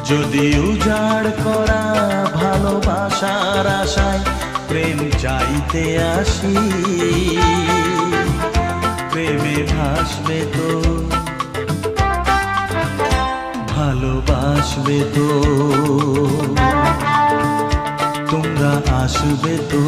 যদি উজাড় করা ভালোবাসার আশায় প্রেম চাইতে আসি, প্রেমে ভাসবে তো, ভালোবাসবে তো, তোমরা আসবে তো।